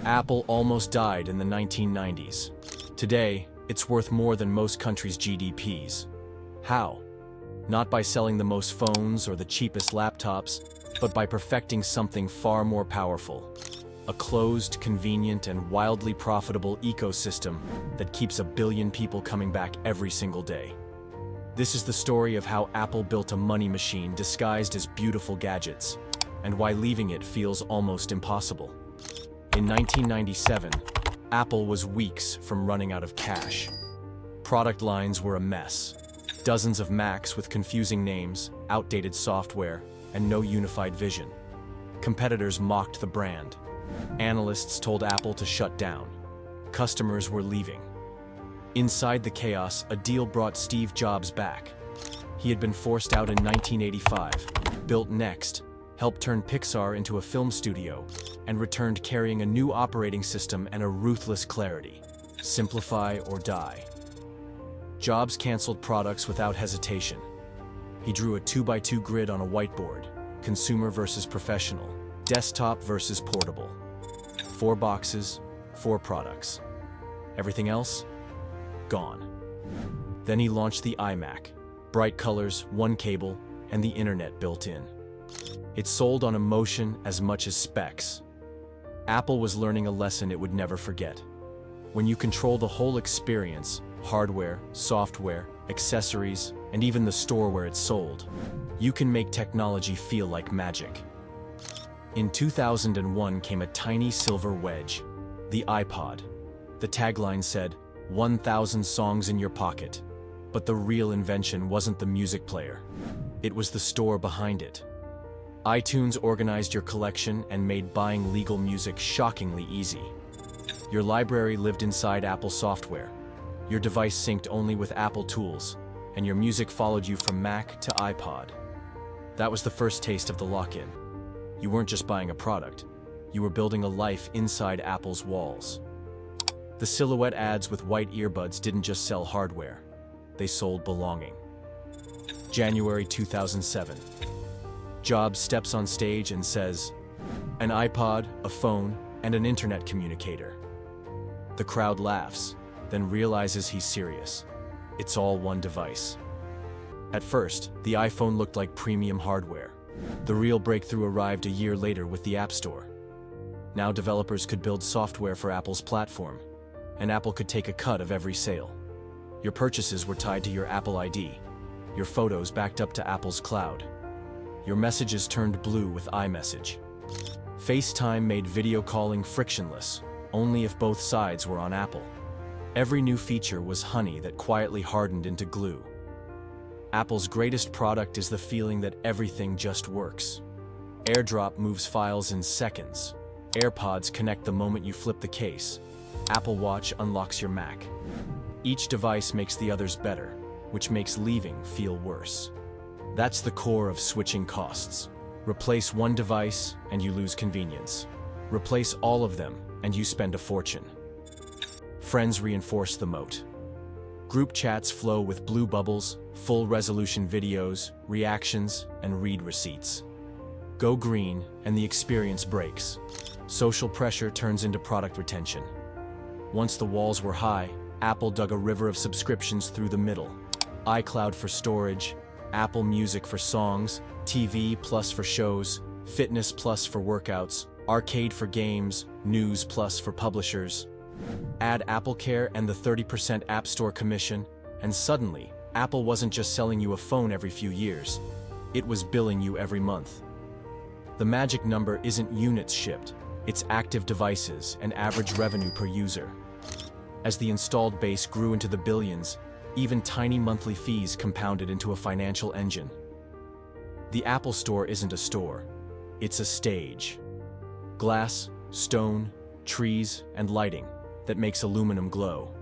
Apple almost died in the 1990s. Today, it's worth more than most countries' GDPs. How? Not by selling the most phones or the cheapest laptops, but by perfecting something far more powerful. A closed, convenient, and wildly profitable ecosystem that keeps a billion people coming back every single day. This is the story of how Apple built a money machine disguised as beautiful gadgets, and why leaving it feels almost impossible. In 1997, Apple was weeks from running out of cash. Product lines were a mess. Dozens of Macs with confusing names, outdated software, and no unified vision. Competitors mocked the brand. Analysts told Apple to shut down. Customers were leaving. Inside the chaos, a deal brought Steve Jobs back. He had been forced out in 1985, built Next, helped turn Pixar into a film studio, and returned carrying a new operating system and a ruthless clarity: simplify or die. Jobs canceled products without hesitation. He drew a 2x2 grid on a whiteboard: consumer versus professional, desktop versus portable. 4 boxes, 4 products. Everything else? Gone. Then he launched the iMac. Bright colors, 1 cable, and the internet built in. It sold on emotion as much as specs. Apple was learning a lesson it would never forget. When you control the whole experience, hardware, software, accessories, and even the store where it's sold, you can make technology feel like magic. In 2001 came a tiny silver wedge, the iPod. The tagline said, 1,000 songs in your pocket. But the real invention wasn't the music player. It was the store behind it. iTunes organized your collection and made buying legal music shockingly easy. Your library lived inside Apple software. Your device synced only with Apple tools, and your music followed you from Mac to iPod. That was the first taste of the lock-in. You weren't just buying a product, you were building a life inside Apple's walls. The silhouette ads with white earbuds didn't just sell hardware, they sold belonging. January 2007. Jobs steps on stage and says, "An iPod, a phone, and an internet communicator." The crowd laughs, then realizes he's serious. It's all one device. At first, the iPhone looked like premium hardware. The real breakthrough arrived a year later with the App Store. Now developers could build software for Apple's platform, and Apple could take a cut of every sale. Your purchases were tied to your Apple ID, your photos backed up to Apple's cloud. Your messages turned blue with iMessage. FaceTime made video calling frictionless, only if both sides were on Apple. Every new feature was honey that quietly hardened into glue. Apple's greatest product is the feeling that everything just works. AirDrop moves files in seconds. AirPods connect the moment you flip the case. Apple Watch unlocks your Mac. Each device makes the others better, which makes leaving feel worse. That's the core of switching costs. Replace one device and you lose convenience. Replace all of them and you spend a fortune. Friends reinforce the moat. Group chats flow with blue bubbles, full-resolution videos, reactions, and read receipts. Go green and the experience breaks. Social pressure turns into product retention. Once the walls were high, Apple dug a river of subscriptions through the middle. iCloud for storage, Apple Music for songs, TV Plus for shows, Fitness Plus for workouts, Arcade for games, News Plus for publishers. Add AppleCare and the 30% App Store commission, and suddenly, Apple wasn't just selling you a phone every few years. It was billing you every month. The magic number isn't units shipped, it's active devices and average revenue per user. As the installed base grew into the billions, even tiny monthly fees compounded into a financial engine. The Apple Store isn't a store, it's a stage. Glass, stone, trees, and lighting that makes aluminum glow.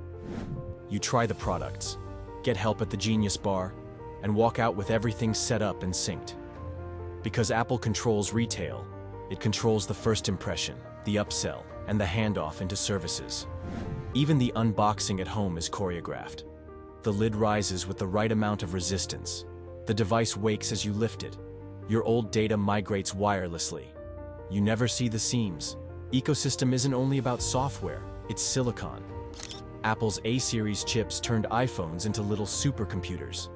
You try the products, get help at the Genius Bar, and walk out with everything set up and synced. Because Apple controls retail, it controls the first impression, the upsell, and the handoff into services. Even the unboxing at home is choreographed. The lid rises with the right amount of resistance. The device wakes as you lift it. Your old data migrates wirelessly. You never see the seams. Ecosystem isn't only about software, it's silicon. Apple's A-series chips turned iPhones into little supercomputers.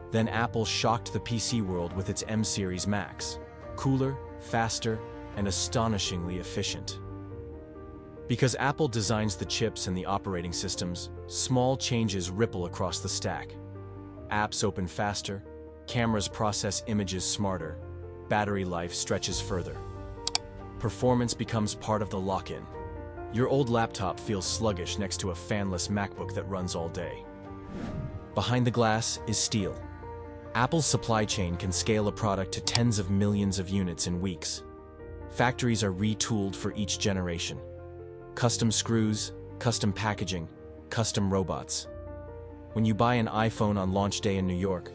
Then Apple shocked the PC world with its M-series Macs. Cooler, faster, and astonishingly efficient. Because Apple designs the chips and the operating systems, small changes ripple across the stack. Apps open faster, cameras process images smarter, battery life stretches further. Performance becomes part of the lock-in. Your old laptop feels sluggish next to a fanless MacBook that runs all day. Behind the glass is steel. Apple's supply chain can scale a product to tens of millions of units in weeks. Factories are retooled for each generation. Custom screws, custom packaging, custom robots. When you buy an iPhone on launch day in New York,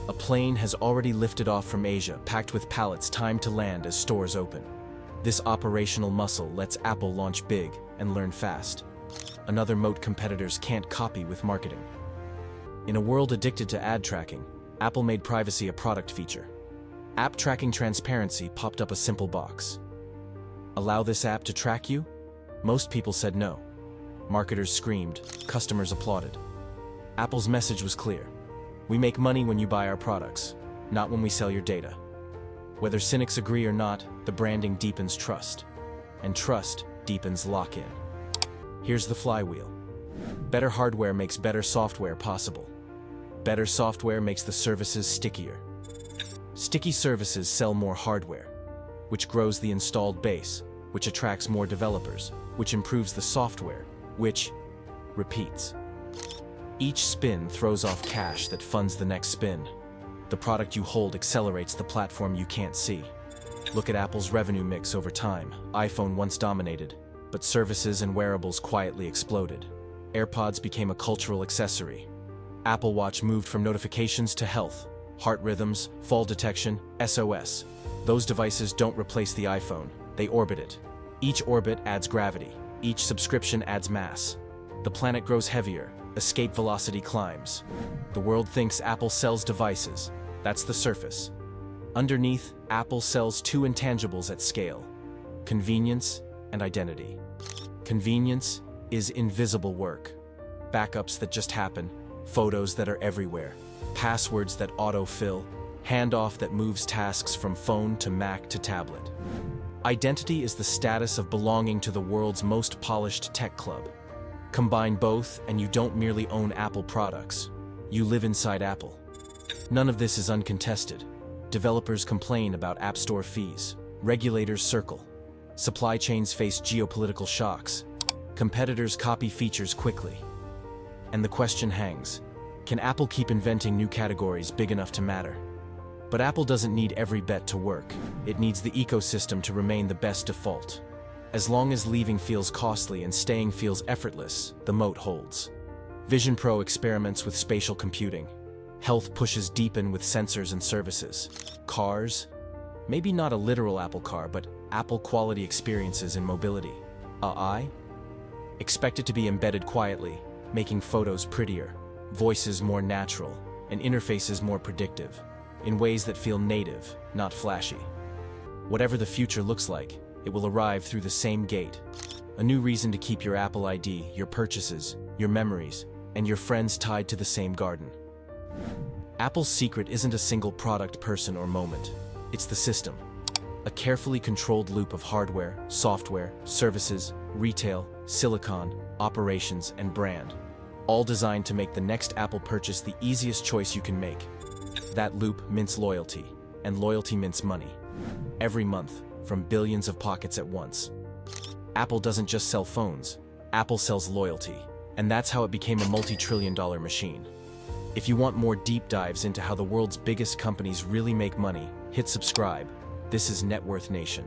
a plane has already lifted off from Asia, packed with pallets timed to land as stores open. This operational muscle lets Apple launch big and learn fast. Another moat competitors can't copy with marketing. In a world addicted to ad tracking, Apple made privacy a product feature. App tracking transparency popped up a simple box. Allow this app to track you? Most people said no. Marketers screamed, customers applauded. Apple's message was clear. We make money when you buy our products, not when we sell your data. Whether cynics agree or not, the branding deepens trust. And trust deepens lock-in. Here's the flywheel. Better hardware makes better software possible. Better software makes the services stickier. Sticky services sell more hardware, which grows the installed base, which attracts more developers, which improves the software, which repeats. Each spin throws off cash that funds the next spin. The product you hold accelerates the platform you can't see. Look at Apple's revenue mix over time. iPhone once dominated, but services and wearables quietly exploded. AirPods became a cultural accessory. Apple Watch moved from notifications to health, heart rhythms, fall detection, SOS. Those devices don't replace the iPhone, they orbit it. Each orbit adds gravity. Each subscription adds mass. The planet grows heavier. Escape velocity climbs. The world thinks Apple sells devices. That's the surface. Underneath, Apple sells two intangibles at scale: convenience and identity. Convenience is invisible work. Backups that just happen, photos that are everywhere, passwords that autofill, handoff that moves tasks from phone to Mac to tablet. Identity is the status of belonging to the world's most polished tech club. Combine both, and you don't merely own Apple products. You live inside Apple. None of this is uncontested. Developers complain about App Store fees. Regulators circle. Supply chains face geopolitical shocks. Competitors copy features quickly. And the question hangs: can Apple keep inventing new categories big enough to matter? But Apple doesn't need every bet to work. It needs the ecosystem to remain the best default. As long as leaving feels costly and staying feels effortless, the moat holds. Vision Pro experiments with spatial computing. Health pushes deepen with sensors and services. Cars? Maybe not a literal Apple car, but Apple-quality experiences in mobility. AI? Expect it to be embedded quietly, making photos prettier, voices more natural, and interfaces more predictive, in ways that feel native, not flashy. Whatever the future looks like, it will arrive through the same gate. A new reason to keep your Apple ID, your purchases, your memories, and your friends tied to the same garden. Apple's secret isn't a single product, person, or moment. It's the system. A carefully controlled loop of hardware, software, services, retail, silicon, operations, and brand, all designed to make the next Apple purchase the easiest choice you can make. That loop mints loyalty, and loyalty mints money. Every month, from billions of pockets at once. Apple doesn't just sell phones, Apple sells loyalty, and that's how it became a multi-trillion-dollar machine. If you want more deep dives into how the world's biggest companies really make money, hit subscribe. This is Net Worth Nation.